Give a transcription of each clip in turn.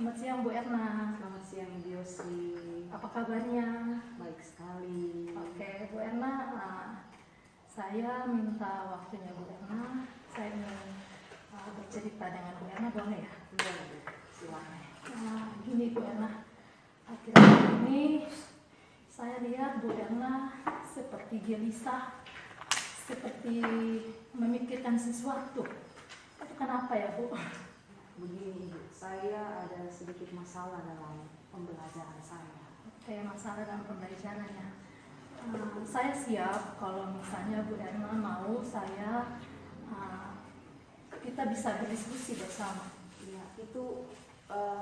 Selamat siang Bu Erna. Selamat siang Ibu Yosri. Apa kabarnya? Baik sekali. Oke Bu Erna, saya minta waktunya Bu Erna. Saya ingin bercerita dengan Bu Erna, boleh ya? Boleh, silakan. Gini Bu Erna, akhir-akhir ini saya lihat Bu Erna seperti gelisah, seperti memikirkan sesuatu. Itu kenapa ya Bu? Begini Ibu, saya ada sedikit masalah dalam pembelajaran saya. Oke, masalah dalam pembelajarannya. Saya siap kalau misalnya Bu Erna mau kita bisa berdiskusi bersama. Ya, itu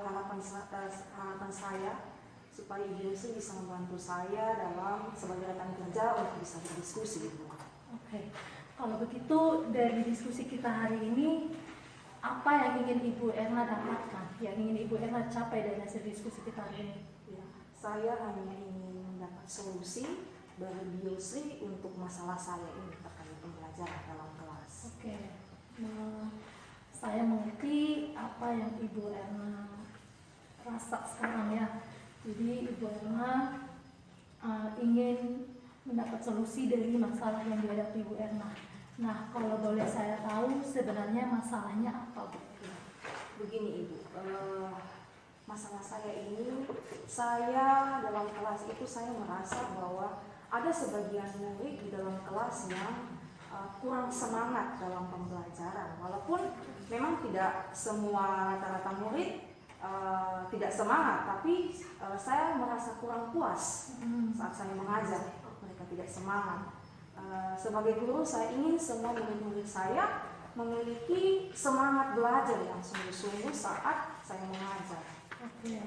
harapan saya supaya Ibu Yosri bisa membantu saya dalam sebagai rekan kerja untuk bisa berdiskusi Ibu. Oke, kalau begitu dari diskusi kita hari ini, apa yang ingin Ibu Erna dapatkan, yang ingin Ibu Erna capai dari hasil diskusi kita hari ini? Ya, saya hanya ingin mendapat solusi dari Ibu Yosri untuk masalah saya ini terkait pembelajaran dalam kelas. Oke, saya mengerti apa yang Ibu Erna rasa sekarang ya. Jadi Ibu Erna ingin mendapat solusi dari masalah yang dihadapi Ibu Erna. Nah, kalau boleh saya tahu sebenarnya masalahnya apa Bu? Begini Ibu, masalah saya ini, saya dalam kelas itu saya merasa bahwa ada sebagian murid di dalam kelas yang kurang semangat dalam pembelajaran. Walaupun memang tidak semua rata-rata murid tidak semangat, tapi saya merasa kurang puas saat saya mengajar. Mereka tidak semangat. Sebagai guru, saya ingin semua murid-murid saya memiliki semangat belajar yang sungguh-sungguh saat saya mengajar. Oke.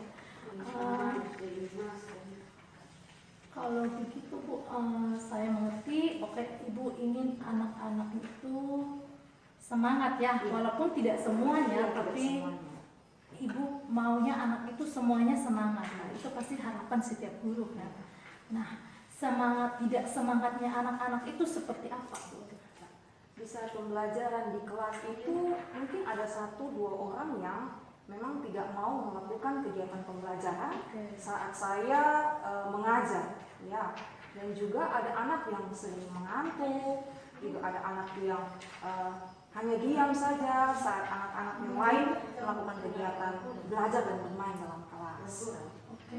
Kalau begitu Bu, saya mengerti. Oke, Ibu ingin anak-anak itu semangat ya, walaupun tidak semuanya, tapi Ibu maunya anak itu semuanya semangat. Nah, itu pasti harapan setiap guru kan. Nah, tidak semangatnya anak-anak itu seperti apa Bu? Di saat pembelajaran di kelas itu mungkin ada 1-2 orang yang memang tidak mau melakukan kegiatan pembelajaran saat saya mengajar, ya. Dan juga ada anak yang sering mengantuk, juga ada anak yang hanya diam saja saat anak-anak yang lain melakukan kegiatan belajar dan bermain dalam kelas. Oke.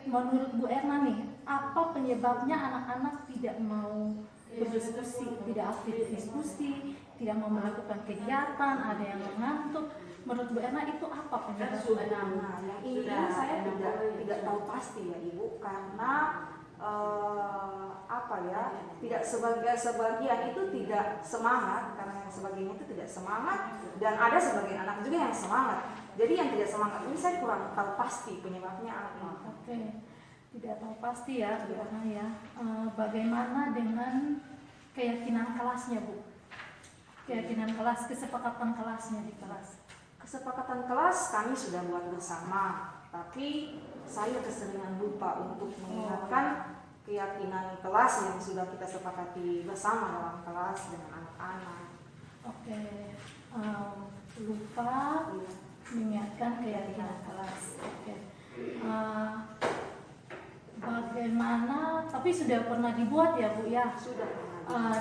Menurut Bu Erna nih, apa penyebabnya anak-anak tidak mau berdiskusi, tidak aktif diskusi, tidak mau melakukan kegiatan, ada yang mengantuk? Menurut Bu Erna itu apa penyebabnya? Nah, yang ini saya tidak tahu pasti ya Ibu, karena tidak sebagian itu tidak semangat, karena yang sebagian itu tidak semangat, dan ada sebagian anak juga yang semangat. Jadi yang tidak semangat ini saya kurang tahu pasti penyebabnya apa. Oke, tidak tahu pasti ya Bu Erna ya. Bagaimana dengan keyakinan kelasnya Bu? Keyakinan kelas, kesepakatan kelasnya di kelas. Kesepakatan kelas kami sudah buat bersama, tapi saya keseringan lupa untuk mengingatkan keyakinan kelas yang sudah kita sepakati bersama dalam kelas dengan anak-anak. Oke, lupa mengingatkan keyakinan kelas. Oke. Bagaimana? Tapi sudah pernah dibuat ya Bu ya? Sudah pernah.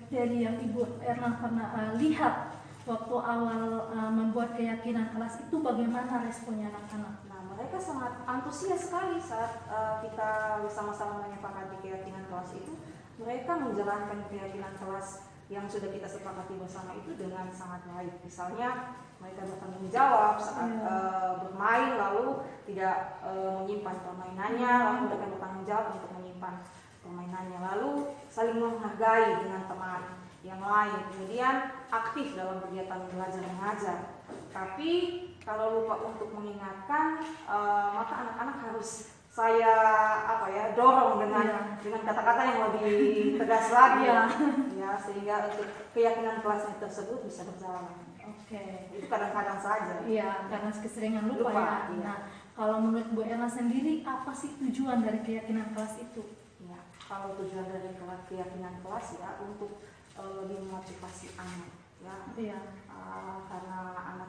Dari yang Ibu Erna pernah lihat waktu awal membuat keyakinan kelas itu, bagaimana responnya anak-anak? Nah, mereka sangat antusias sekali saat kita bersama-sama menyepakati keyakinan kelas itu. Mereka menjalankan keyakinan kelas yang sudah kita sepakati bersama itu dengan sangat baik. Misalnya mereka bertanggung jawab saat bermain, lalu tidak menyimpan permainannya, lalu mereka bertanggung jawab untuk menyimpan permainannya, lalu saling menghargai dengan teman yang lain, kemudian aktif dalam kegiatan belajar mengajar. Tapi kalau lupa untuk mengingatkan, maka anak-anak harus saya dorong dengan kata-kata yang lebih tegas lagi, ya, sehingga untuk keyakinan kelasnya tersebut bisa berjalan. Oke. Itu kadang-kadang saja. Iya, karena keseringan lupa ya. Iya. Nah, kalau menurut Bu Erna sendiri, apa sih tujuan dari keyakinan kelas itu? Ya, kalau tujuan dari keyakinan kelas ya untuk lebih memotivasi anak, ya. Iya. Karena anak-anak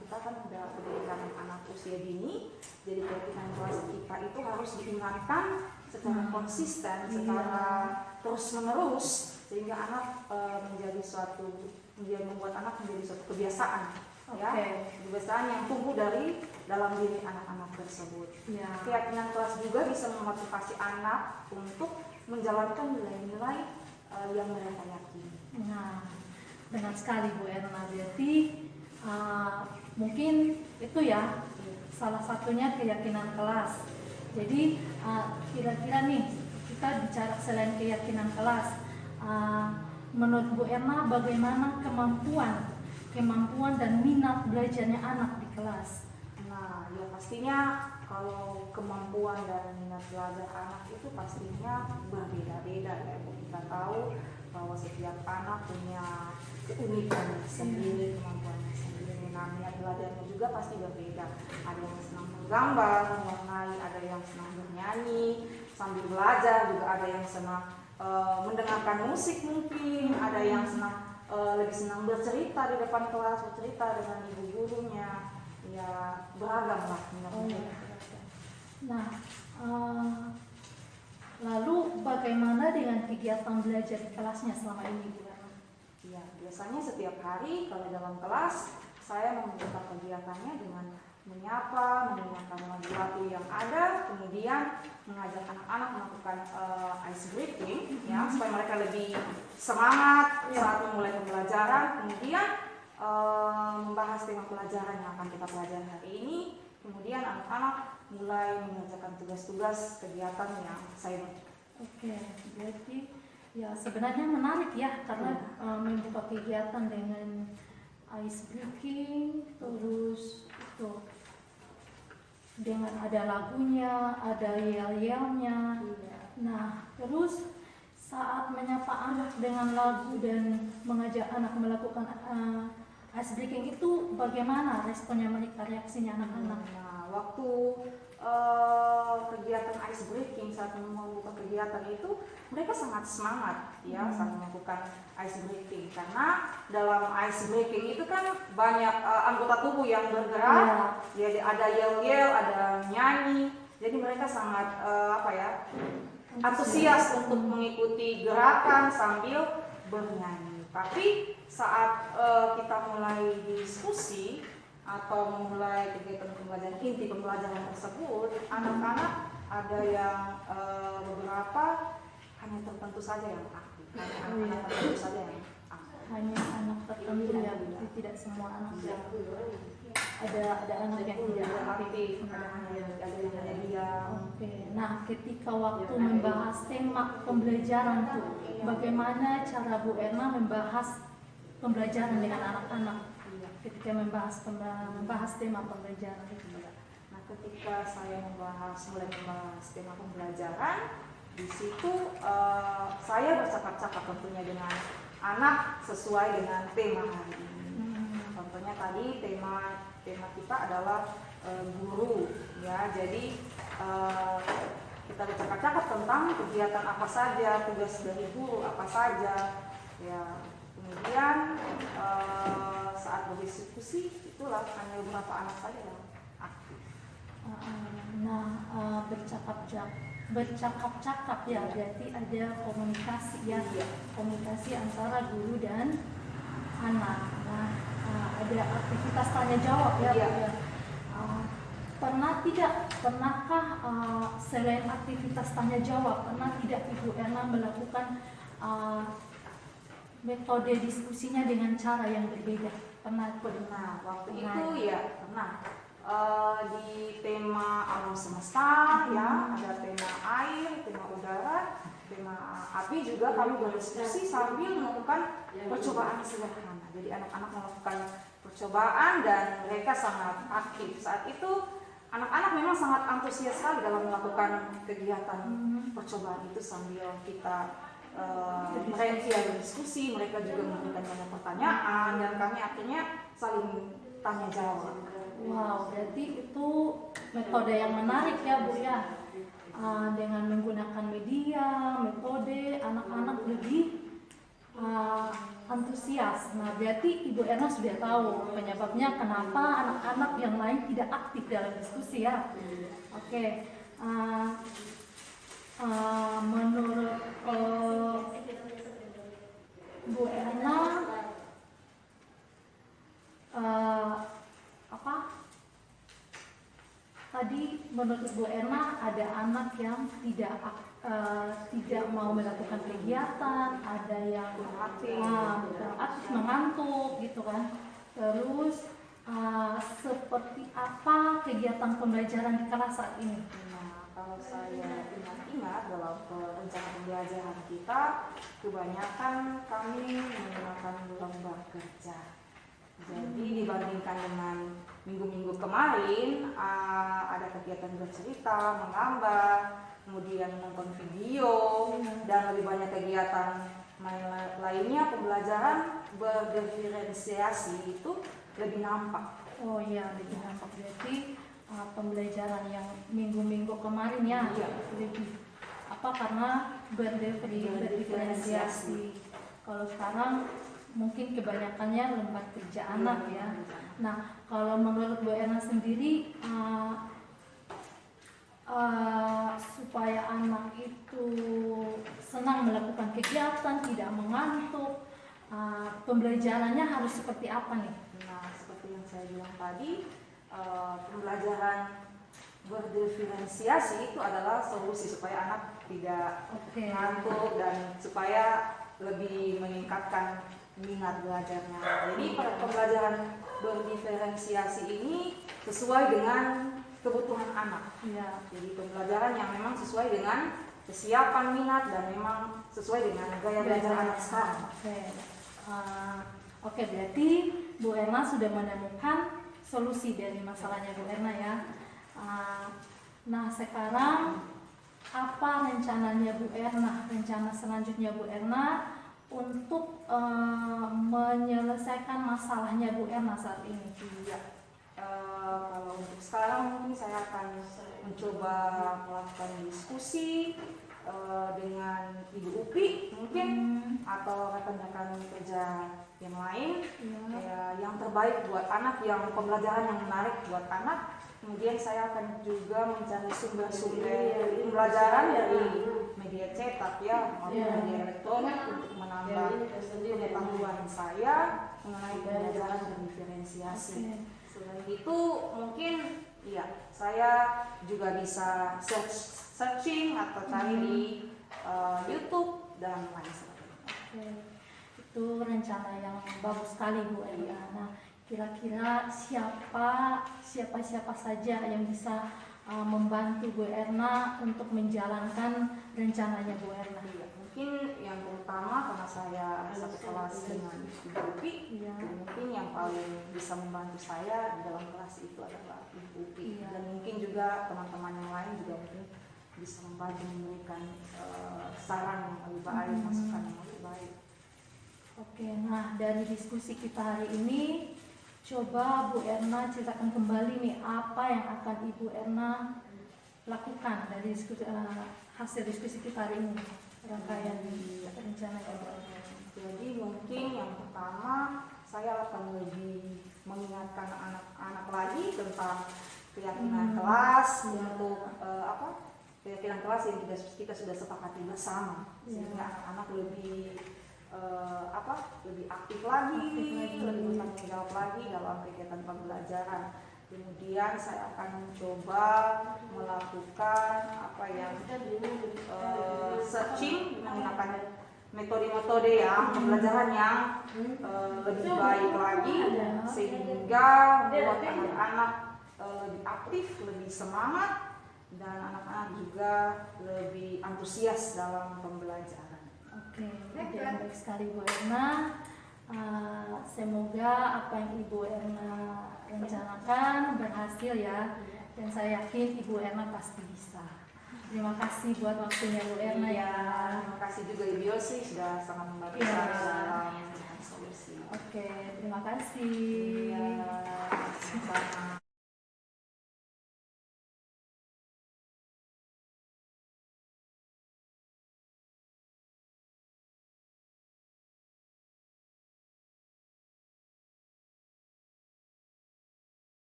kita kan udah berdasarkan anak usia dini, jadi keyakinan kelas kita itu harus diingatkan secara konsisten, secara terus menerus, sehingga anak membuat anak menjadi suatu kebiasaan, ya, kebiasaan yang tumbuh dari dalam diri anak-anak tersebut. Ya. Keyakinan kelas juga bisa memotivasi anak untuk menjalankan nilai-nilai yang mereka yakini. Nah, benar sekali Bu Erna. Berarti mungkin itu ya salah satunya keyakinan kelas. Jadi kira-kira nih kita bicara selain keyakinan kelas, menurut Bu Erna bagaimana kemampuan dan minat belajarnya anak di kelas? Nah, ya pastinya kalau kemampuan dan minat belajar anak itu pastinya berbeda-beda ya. Kita tahu bahwa setiap anak punya keunikan sendiri, kemampuannya sendiri. Nah, minat belajarnya juga pasti berbeda. Ada yang senang menggambar, mewarnai, ada yang senang bernyanyi sambil belajar, juga ada yang senang mendengarkan musik mungkin, ada yang senang lebih senang bercerita di depan kelas, bercerita dengan ibu gurunya. Ya, beragam lah minat belajar. Nah, lalu bagaimana dengan kegiatan belajar di kelasnya selama ini, Bu Erna? Ya, biasanya setiap hari kalau dalam kelas saya membuka kegiatannya dengan menyapa, mendengarkan lagu-lagu yang ada, kemudian mengajak anak-anak melakukan ice breaking, ya, supaya mereka lebih semangat saat memulai pembelajaran. Kemudian membahas tema pelajaran yang akan kita pelajari hari ini. Kemudian anak-anak mulai mengerjakan tugas-tugas kegiatan yang saya berikan. Oke, berarti ya sebenarnya menarik ya karena membuka kegiatan dengan ice breaking, terus itu dengan ada lagunya, ada yel-yelnya. Nah, terus saat menyapa anak dengan lagu dan mengajak anak melakukan ice breaking itu bagaimana responnya mereka, reaksinya anak-anak? Nah, waktu kegiatan ice breaking, saat membuka kegiatan itu mereka sangat semangat ya saat melakukan ice breaking, karena dalam ice breaking itu kan banyak anggota tubuh yang bergerak, ya, ada yel-yel, ada nyanyi, jadi mereka sangat antusias untuk mengikuti gerakan sambil bernyanyi. Tapi saat kita mulai diskusi atau memulai kegiatan pembelajaran, inti pembelajaran tersebut, anak-anak ada yang beberapa hanya tertentu saja yang aktif, hanya anak tertentu saja yang aktif. Hanya anak tertentu ya, tidak semua anak ya. Ada anak yang tidak aktif, ada yang hanya diam. Oke. Nah, ketika waktu membahas tema pembelajaran tuh, bagaimana cara Bu Erna membahas pembelajaran dengan anak-anak? Ketika membahas tema pembelajaran itu. Nah, ketika saya mulai membahas tema pembelajaran, di situ saya bercakap-cakap tentunya dengan anak sesuai dengan tema hari ini. Contohnya tadi tema kita adalah guru, ya. Jadi kita bercakap-cakap tentang kegiatan apa saja, tugas dari guru apa saja, ya. Kemudian saat berdiskusi itulah hanya beberapa anak saja yang aktif. Nah, bercakap-cakap ya, berarti ada komunikasi ya, komunikasi antara guru dan anak. Nah, ada aktivitas tanya jawab ya, Bu ya. Pernahkah selain aktivitas tanya jawab, pernah tidak Ibu Erna melakukan metode diskusinya dengan cara yang berbeda? Pernah? Waktu itu ya pernah. Di tema alam semesta, ya, ada tema air, tema udara, tema api, juga kami berdiskusi sambil melakukan percobaan sederhana. Jadi anak-anak melakukan percobaan dan mereka sangat aktif. Saat itu anak-anak memang sangat antusias sekali dalam melakukan kegiatan percobaan itu sambil kita mereka berdiskusi, mereka juga memberikan banyak pertanyaan dan kami akhirnya saling tanya jawab. Wow, berarti itu metode yang menarik ya, Bu ya. Dengan menggunakan media, metode, anak-anak lebih antusias. Nah, berarti Ibu Erna sudah tahu penyebabnya kenapa anak-anak yang lain tidak aktif dalam diskusi ya. Oke. Menurut Bu Erna, tadi menurut Bu Erna ada anak yang tidak mau melakukan kegiatan, ada yang aktif mengantuk gitu kan. Terus seperti apa kegiatan pembelajaran di kelas saat ini? Nah, kalau saya ingat dalam rencana pembelajaran kita, kebanyakan kami menggunakan lomba kerja. Jadi dibandingkan dengan minggu-minggu kemarin, ada kegiatan bercerita, menggambar, kemudian menonton video, dan lebih banyak kegiatan lainnya. Pembelajaran berdiferensiasi itu lebih nampak. Oh iya, lebih nampak. Berarti pembelajaran yang minggu-minggu kemarin ya, lebih karena berdiferensiasi. Kalau sekarang mungkin kebanyakannya lembar kerja anak ya. Nah, kalau menurut Bu Erna sendiri, supaya anak itu senang melakukan kegiatan, tidak mengantuk, pembelajarannya harus seperti apa nih? Nah, seperti yang saya bilang tadi, pembelajaran berdiferensiasi itu adalah solusi supaya anak tidak ngantuk dan supaya lebih meningkatkan minat belajarnya. Jadi pada pembelajaran berdiferensiasi ini sesuai dengan kebutuhan anak. Ya. Jadi pembelajaran yang memang sesuai dengan kesiapan minat dan memang sesuai dengan gaya belajar anak sekarang. Oke, berarti Bu Erna sudah menemukan solusi dari masalahnya Bu Erna ya. Nah, sekarang apa rencananya Bu Erna? Rencana selanjutnya Bu Erna untuk menyelesaikan masalahnya Bu Erna saat ini? Iya. Kalau untuk sekarang mungkin saya akan mencoba melakukan diskusi dengan Ibu Upi mungkin atau rekan-rekan kerja yang lain, yang terbaik buat anak, yang pembelajaran yang menarik buat anak. Kemudian saya akan juga mencari sumber-sumber pembelajaran dari media cetak ya, maupun media elektronik untuk menambah pengetahuan saya mengenai pembelajaran dan diferensiasi. Selain itu mungkin saya juga bisa searching atau cari di YouTube dan lain sebagainya. Itu rencana yang bagus sekali Bu Erna. Nah, kira-kira siapa saja yang bisa membantu Bu Erna untuk menjalankan rencananya Bu Erna? Mungkin yang pertama karena saya satu kelas dengan Ibu Upi, mungkin yang paling bisa membantu saya di dalam kelas itu adalah Ibu Upi. Dan mungkin juga teman-teman yang lain juga mungkin bisa membantu memberikan saran yang lebih baik, masukan yang lebih baik. Oke, nah dari diskusi kita hari ini, coba Bu Erna ceritakan kembali nih apa yang akan Ibu Erna lakukan dari hasil diskusi kita hari ini, rangkaian rencana yang Jadi mungkin yang pertama saya akan lebih mengingatkan anak-anak lagi tentang keyakinan kelas untuk keyakinan kelas yang kita sudah sepakati bersama, sehingga anak-anak lebih lebih aktif lagi, lebih bertanggung jawab lagi dalam kegiatan pembelajaran. Kemudian saya akan mencoba melakukan searching menggunakan metode-metode pembelajaran yang lebih baik lagi, sehingga membuat anak-anak lebih aktif, lebih semangat, dan anak-anak juga lebih antusias dalam pembelajaran. Oke, baik sekali Bu Erna. Semoga apa yang Ibu Erna rencanakan berhasil ya, dan saya yakin Ibu Erna pasti bisa. Terima kasih buat waktunya Bu Erna ya. Terima kasih juga Ibu Yosi sudah sangat membantu saya dalam solusi. Oke, terima kasih. Sama.